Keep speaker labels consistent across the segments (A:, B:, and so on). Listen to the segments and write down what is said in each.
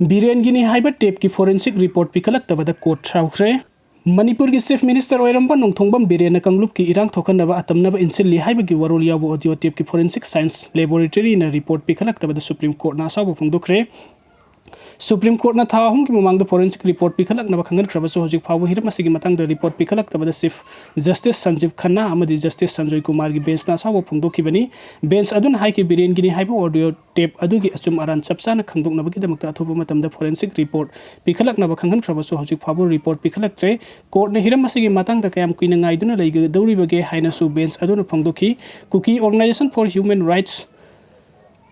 A: Villain गिनी हाइबा tape की फोरेंसिक रिपोर्ट पिखलक्तबदा कोर्ट साउखरे मणिपुर की चीफ मिनिस्टर ओइरंबा नोंथोंबम बिरेन कंगलुप की इरांग थोखनबा अतमनबा इनसिली हाइबगी वरोल याबो ऑडियो टेप की फोरेंसिक साइंस लेबोरेटरी न रिपोर्ट पिखलक्तबदा सुप्रीम कोर्ट ना साबो फोंदोखरे सुप्रीम कोर्ट ना था हम की ममांग द फोरेंसिक रिपोर्ट पिखलक्नबा खंगन खरबसो होजिक फावो हिरम असिगी मतंग द रिपोर्ट पिखलक्तबदा चीफ जस्टिस संजीव खन्ना अमदी जस्टिस संजय कुमार की बेंच ना साबो फोंदोखिबनी बेंच अदुन हाई की बिरेन गिनी हाइबो ऑडियो टेप अदुगी असुम अरान चपसाना खंगदोकनबगीदमक्ता अथोबा मतमदा फोरेंसिक रिपोर्ट पिखलक्नबा खंगन खरबसो होजिक फावो रिपोर्ट पिखलक्त्रे कोर्ट ने हिरम असिगी मतंग द कयाम कुइना ngaiduna leigदौरिबगे हाइनसु बेंच अदुन फोंदोखि Kuki organisation for human rights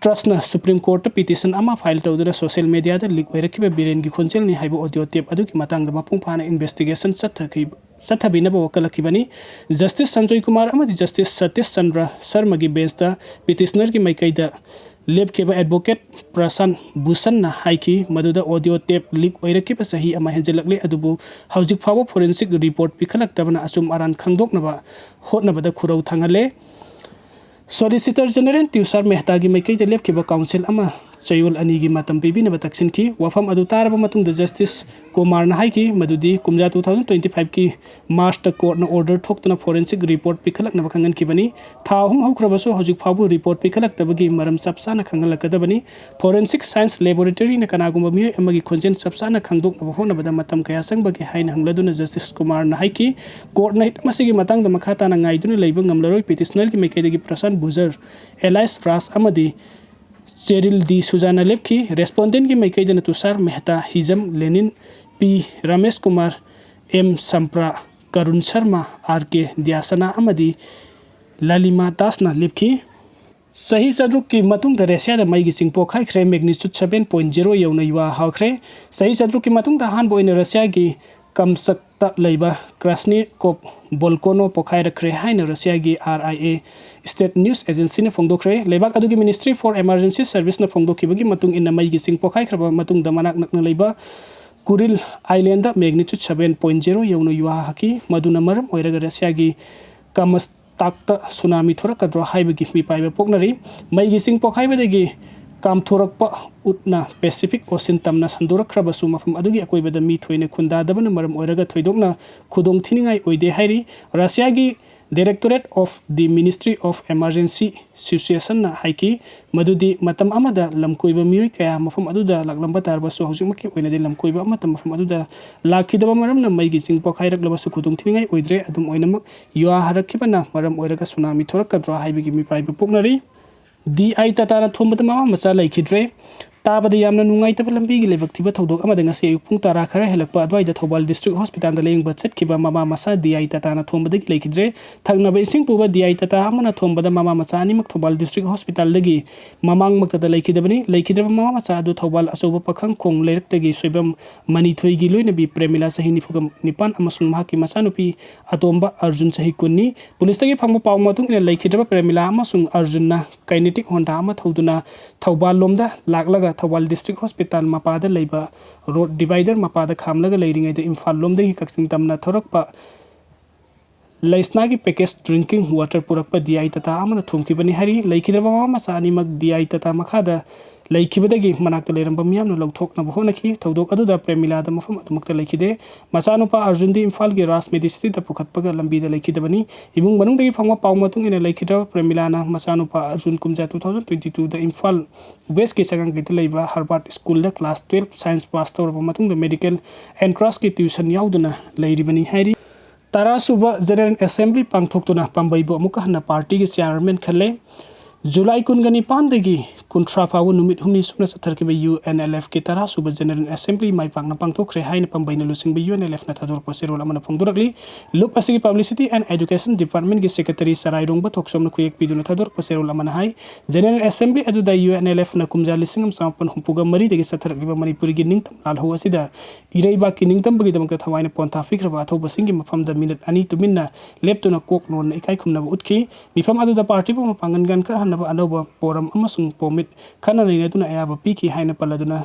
A: trust न सुप्रीम कोर्ट पिटिशन अमा फाइल तौदुना सोशल मीडिया द लीक ओइरखिबा बिरेन की खोंचेल नि हाइबो ऑडियो टेप अदुकी मतंग मपुंग फाना इन्वेस्टिगेशन चथबिनबो वकलखिबनी जस्टिस संजय कुमार अमदी जस्टिस सतीश चंद्र शर्मा की बेंच द पिटिशनर की माइकैदा लेबखिबा एडवोकेट प्रशांत भूषण न हाइकी मदुदा ऑडियो टेप लीक ओइरखिबा सही अमा हेंजलकले अदुबु हौजिक फावो forensic report पिखलक्तबना assume Aran खंगदोकनबा होटनबदा खुरौ थांगले solicitor general ट्यूसर Mehta की मैकई लेपखिबा काउंसिल अमा चयोल अनी की मतम पीबीनबा तक्सिनखी वफम अदु तारबा मतुंग जस्टिस कुमार न हाइकी मदुदी कुमजा 2025 की मार्च द कोर्ट न ऑर्डर थोक्तना फोरेंसिक रिपोर्ट पिखलक्नबा खंगनखिबनी थाहुम हौख्रबसो हौजिक फावु रिपोर्ट पिखलक्तबगी मरम चपसाना खंगलकदबनी फोरेंसिक साइंस लेबोरेटरी न कनागुम मियोय अमगी खोंजेन चपसाना खंगदोकनबा होनबदा मतम कया संगबगे हाइन हंगलदुना जस्टिस कुमार न हाइकी कोर्ट न मसिगी मतंग द मखाताना ngaiduna leiba ngamlaroi पिटिशनर की मैकैदगी प्रशांत भुजर एलाइस रास अमदी चेरिल दी सुजाना लेपखी रेस्पोंडेंट की मैकैदना तुषार मेहता हिजम लेनिन पी रमेश कुमार एम संप्रा करुण शर्मा आर के दियासना अमदी लालिमा दासना लेपखी सही सद्रुक की मतुंग द रेसिया द मई की सिंगपो खाइख्रे मैग्नीट्यूड 7.0 यौना युवा हाख्रे सही सद्रुक की मतुंग द हान बोइन रसिया की कमसक्ता लेबा क्रास्निकोव बोल्कोनो पोखाई रखरे हाइन रसिया की RIA स्टेट न्यूज एजेंसी ने फोंदोखरे लेबाक अदुगी मिनिस्ट्री फॉर इमरजेंसी सर्विस ने फोंदोखिबगी मतुंग इन मई की सिंग पोखाई खरबा मतुंग द मनाक नकना लेबा कुरिल आइलैंड द मैग्नीट्यूड 7.0 यौनो युवा हाकी मदुना मरम ओइरगा रसिया की कमस्ताक्ता सुनामी थोरकद्रो हाइबगी मिपाइबा पोकनरी मई की सिंग पोखाइबदगी काम थोरकपा उतना पैसिफिक ओशन तमना संदोरखरबसु मफम अदुगी अकोइबदा मी थोइने खुंदादबन मरम ओइरगा थोइदोकना खुदोंग थिनिंगाई ओइदे हाइरी रसिया की directorate of the ministry of emergency situation ना हाइकी मदुदी मतम अमदा लमकोइबा मियोय कया मफम अदुदा लागलंबा तारबसु हौजिकमकी ओइनदे लमकोइबा अमता मफम अदुदा लाखिदबा मरमना मईगी सिंगपो खाइरकलबसु खुदोंग थिनिंगाई ओइद्रे अदुम ओइनमक युवा हरखिबना मरम ओइरगा सुनामी थोरकद्रो हाइबगी मिपाइबा पोकनरी DI ताताना थोंबदा मामा मचा लैखिद्रे ताबदा यामना नुंगाइतबा लंबीगी लेबक्तिबा थौदोक अमदा ngasi ayuk pung tara khara helakpa adwaida thobal district hospital da lengba chatkiba mama masa DI tatana thombadagi leikidre thagnaba ising puba DI tata amana thombada mama masa animak thobal district hospital dagi mamang makta leikidabani leikidaba mama masa adu thobal asoba pakhang khong leiraktagi soibam manithoi gi loina bi premila sahi nifugam nipan amasung mahaki masanupi atomba arjun sahi kunni police tagi phangma paw matung ina leikidaba premila amasung arjunna kinetic honda ama thoduna thobal lomda laklaga Thoubal district hospital मपादा लेबा road divider मपादा खामलगा लेरिंगैदा इम्फाल लोमदगी कक्सिंग तमना थोरकपा लैसना की पैकेज ड्रिंकिंग वाटर पुरकपा DI तता अमना थुमखिबनी हरी लैखिदबा मसा अनिमक DI तता मखादा लैखिबदगी मनाक्ता लेरंबा मियामना लौथोकना होनखि थौदोक अदुदा प्रेमिलादा मफम अदुमक्ता लैखिदे मसानुपा अर्जुन दी इम्फाल की रास मेडिसिटी द पुखतपगा लंबीदा लैखिदबनी इबुंग मनुंगदगी फंगवा पाव मतुंग इन लैखिदबा प्रेमिलाना मसानुपा अर्जुन कुमजा 2022 द इम्फाल वेस्ट के सगंग गित लेबा हार्वर्ड स्कूल द क्लास 12 साइंस पास तौरबा मतुंग द मेडिकल एंट्रांस की ट्यूशन याउदुना लैरिबनी हाइरी तारासुबा जनरल असेंबली पांगथोक्तुना पांबैबो अमुका हना पार्टी के चेयरमैन खले जुलाई 19 कुंट्रा फाव नुमित हुमनी सुना सथरकिब UNLF के तारासुबा जनरल असेंबली माइ पांगना पांगथोक्रे हाइन पंबैना लुसिंग UNLF ना थादोरप सेरोल अमना फोंदोरकली लुप असगी पब्लिसिटी एंड एजुकेशन डिपार्टमेंट की सेक्रेटरी सराइरोंग थोक्सोमना खुयेक पिदुना थादोरप सेरोल अमना हाई जनरल असेंबली अदुदा UNLF ना कुमजा लिसिंग सामपन हुंपुगा मरी दगी सथरकिब मणिपुरी की निंगतम लालहो असिदा इरैबा की निंगतम बगी दमक थवाइना पोंथाफिक्रबा अथोबा सिंगी मफम द मिनट अनि तुमिन्ना लेपतुना कोक नोन इकाई खुमनबा उतखी मिफम अदुदा पार्टी बो पांगन गन कर हनबा अनोबा पोरम अमसुंग पोमिट खना नैना अयाबा पीकी हाइना पल्लादुना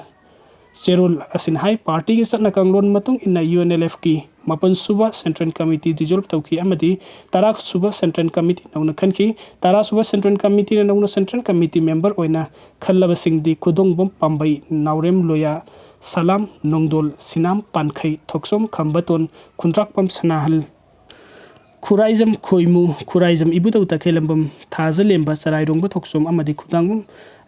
A: सेरोल असिन हाई पार्टी के सटना कंगलोन मतुंग इन्ना UNLF की Mapan Suba Central Committee dissolve Tauki Amadi, Tarak Suba Central Committee Nauna Kanki, Tara Suba Central Committee Nauna Central Committee member Oina, Kalabasing di Kudong Bom Pambai, Naurem Loya, Salam, Nongdol, Sinam, Pankai, Toxom, Kambaton, Kuntrak Pam Sanahal. Kuraizam Koimu, Kuraizam Ibuta Takelambum, Tazalemba, Saraidong Toxom, Amadi Kudangum,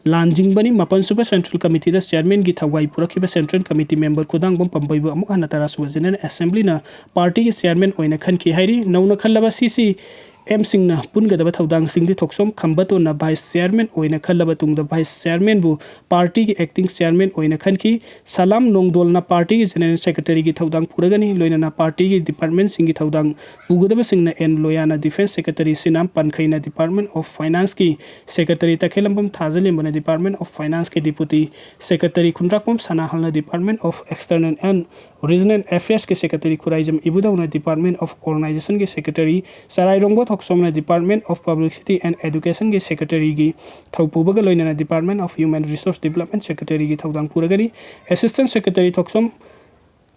A: Lanjing Bani, Mapan Super Central Committee, the Chairman Gitawai Purakiba Central Committee member Kudangum Pambai Amukanataras was in an assembly na party chairman Oina Kanki Hairi, Nauna Kalaba Sisi. M Singna Pungadaba Taudang Sing the Toxom Kambato na Vice Chairman Oina Kalabatung the Vice Chairman Bu Party Acting Chairman Oina Kanki Salam Nongdol na Party General Secretary Taudang Puragani Loina na Party Department Singi Taudang Bugudaba Singna and Loyana Defense Secretary Sinam Pankaina Department of Finance Ki Secretary Takelambam Tazalim Department of Finance Ki Deputy Secretary Kundrapam Sanahalna Department of External and Regional Affairs Ki Secretary Kuraizam Ibudauna Department of Organization Ki Secretary Sarai Rongbo Toxomna Department of Publicity and Education Ki Secretary Gi Thaupubaga Loinana Department of Human Resource Development Secretary Gi Thaudang Puragani Assistant Secretary Toxom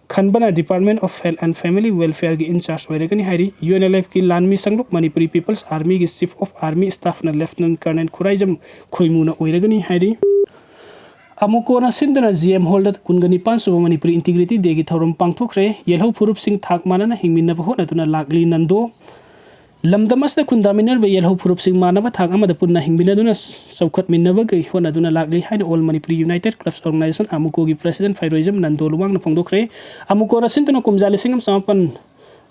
A: Khanbana Department of Health and Family Welfare Gi in charge Oiragani Hari UNLF Ki Lanmi Sanglok Manipuri People's Army Gi Chief of Army Staff na Lieutenant Colonel Kuraizam Khoimuna Oiragani Hari Amukona Sindana GM Holder Kungani Pansuba Manipuri Integrity Degi Thorum Pangthokre Yelho Purup Sing Thak Manana Hingminna Bahona Tuna Lakli Nando Lamdamas the Kundaminal by Yelho Purup Sing Manava Thak Amada Puna Hingminadunas Saukat Minavaga Honaduna Lakli Hide All Manipuri United Clubs Organization Amukogi President Fairoism Nando Luang Pongdokre Amukona Sintana Kumzali Singam Sampan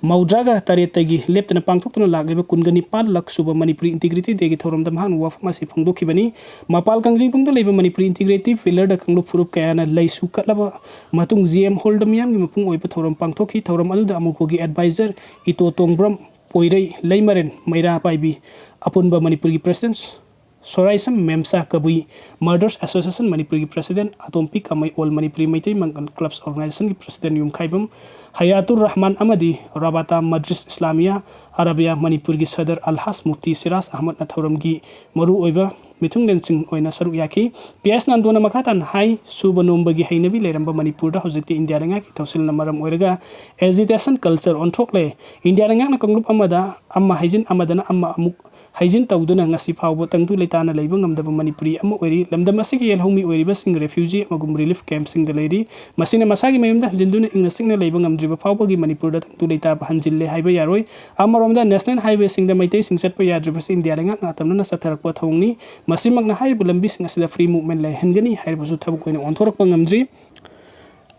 A: Maudraga Taretagi left in a Pangtokuna Lagriba Kungani Pal Lak Suba Manipuri Integrity Degi Thorum Damhan Waf Masi Pongdokibani Mapal Kangi Pung the Labor Manipuri Integrity Filler the Kanglu Purup Kayana Laisu Katlaba Matung GM Holdamiam Mapung Oipatorum Pangtoki Thorum Alu Amukogi Advisor Ito Tongbram Poirei Laimaren Maira Paibi Apunba Manipuri Presidents Soraisam Memsa Kabui Murders Association Manipuri President Atompi Kamai All Manipuri Maitei Mangan Clubs Organization President Yum Kaibam Hayatur Rahman Amadi Rabata Madris Islamia Arabia Manipuri Sadar Alhas Mufti Siras Ahmad Nathoramgi Maru Oiba Mitung Densing Oina Saruyaki PS Nandona Makatan Hai Subanumbagi Hainabi Leramba Manipur Hositi India Rangak Tausil Namaram Oirga Hesitation Culture on Tokle India Rangak Nakanglup Amada Amma Hajin Amadana Amma Amuk Hajin Tauduna Ngasi Pau Tangtu Letana Labangam the Manipuri Amu Ori Lamdamasiki Elhomi Oribasing Refugee Magum Relief Camp Sing the Lady Masina Masagi Mayumda Jinduna in the signal Labangam Driba Paugi Manipur Tangtu Leta Hanjile Highway Yaroi Amaromda National Highway Sing the Maite Sing Set Paya Drivers India Rangak Natamana Satarakwa Hongi Masimag na High Bulambis as the free movement like Hengani, Haibasu Tabuko on Torpangamdri.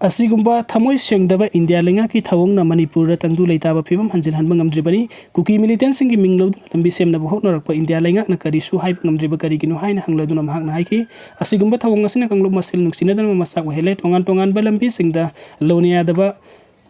A: Asigumba Tamoy Shangdaba India Lingaki Tawong na Manipur Tandu Laitaba Pibam Hansil Hanbangamdribani, Kuki militants in Minglo, Lambisem Nabahona, India Linga, Nakarisu, Hypngamdriba Karikino, Hangladunam Hanghaiki, Asigumba Tawangasina Kanglo Masil Nuxina Masak Helet, Ongan Balambis in the Lonia Daba.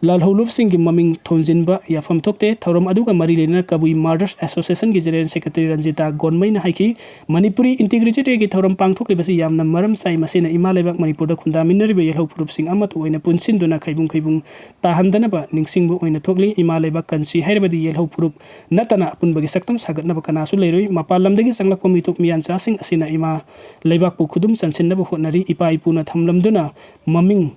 A: Lal Hulup Singh Maming Tonzinba Yafam Tokte, Tauram Aduga Marilena Kabui Murders Association General Secretary Ranjita Gonmain Haiki, Manipuri Integrity Tauram Pangtok Libasi Yamna Maram Sai Masina Imalebak Manipur Kundaminari Yelho Purup Sing Amatu in a Punsin Duna Kaibung Tahandanaba, Ningsingbo in a Togli, Imalebak Kansi, Herabadi Yelho Purup, Natana Punbagi Saktum Sagat Nabakanasu Leri, Mapalam Degi Sangla Komituk Mian Sasing Asina Ima Lebak Pukudum Sansinaba Honari, Ipa Ipuna Tamlamduna, Maming.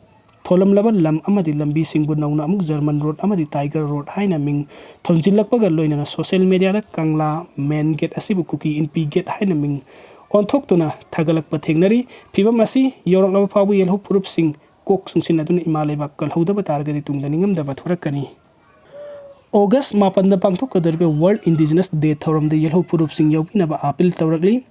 A: Tholam Laban Lam Amadi Lambi Singbu Nauna Amuk German Road Amadi Tiger Road Haina Ming Tonjilak Pagaloina social media Kangla Men Get Asibu Kuki in P Get Haina Ming on Toktuna Tagalak Patingnari Piba Masi Yorok Lava Pabu Yelho Purup Sing Kok Sungsinadun Imalebak Kalhuda Batargadi Tundaningam the Baturakani August Mapanda Pangtok Derbe World Indigenous Day Thorum the Yelho Purup Sing Yopinaba Apil Tauragli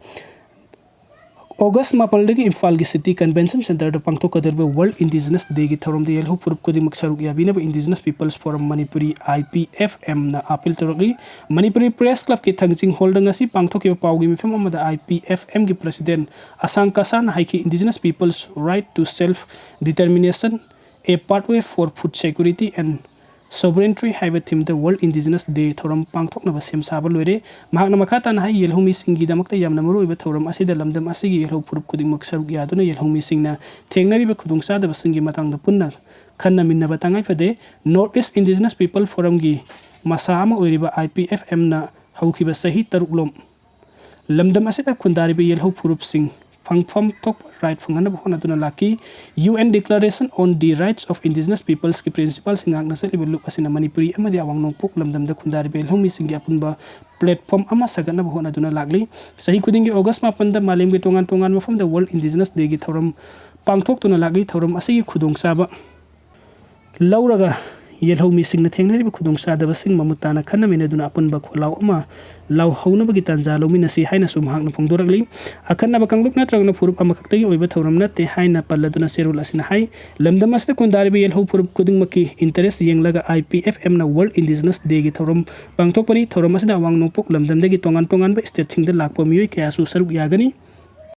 A: August Mapaldegi Imphal City Convention Center the Pangtok Derbe World Indigenous Day Thorum the Yelho Purup Kodi Maksaruk Yabina Indigenous Peoples Forum Manipuri IPFM na Apil Tauragli Manipuri Press Club ki Thangjing Holder ngasi Pangtok Paugi Mifem Amada IPFM ki President Asang Kasan Haiki Indigenous Peoples Right to Self Determination a pathway for food security and sovereignty haiba theme the World Indigenous Day thoram pangthok na basem sabal lore mahakna makata na hay yelhomi singi damakta yamna maru iba thoram asida lamdam asigi yelho purup kuding maksaruk yaduna yelhomi singna thengnari ba khudungsa da basingi matang da punna khanna minna batangai phade Northeast Indigenous People Forum gi masama oiriba IPFM na hauki ba sahi taruklom lamdam asida khundari ba yelho purup sing फंगफम थोक right फंगना बखना दुना लाकी UN Declaration on the Rights of Indigenous Peoples की principle सिंगांगना से लिबलुक असिना मणिपुरी अमदि अवांग नोंगपोक लमदमदा खुंदारि बेलहोमी सिंगी अपुनबा प्लेटफॉर्म अमा सगना बखना दुना लागली सही खुदिंगी ऑगस्ट 15 दा मालेमगे तोंगान तोंगान मफम दा वर्ल्ड इंडिजिनस डे की थौरम पांगथोक तुना लागली थौरम असि खुदोंसाबा लौरगा येलहोमी सिंगना थेंगनरिबा खुदोंसादबसिंग ममुताना खन्नमेनदुना अपुनबा खोलाव अमा लाव हौनबगी तांजा लौमिनसी हाइना सुमहांगना फोंदोरगली अखन्नबा कांगलुक नत्रगना फुरुप अमखक्तगी ओइबा थौरम नते हाइना पल्लदुना सेरुल असिना हाइ लमदमसदा कुंदारिबा येलहो फुरुप खुदिंगमकी इंटरेस्ट येंगलगा IPFM ना वर्ल्ड इंडिजिनस डे की थौरम पांगथोकपरी थौरम असदा अवांग नोंगपोक लमदमदगी तोंगान तोंगानबा स्टेट सिंगदा लाकपा मियोइ कयासु सरुक यागनी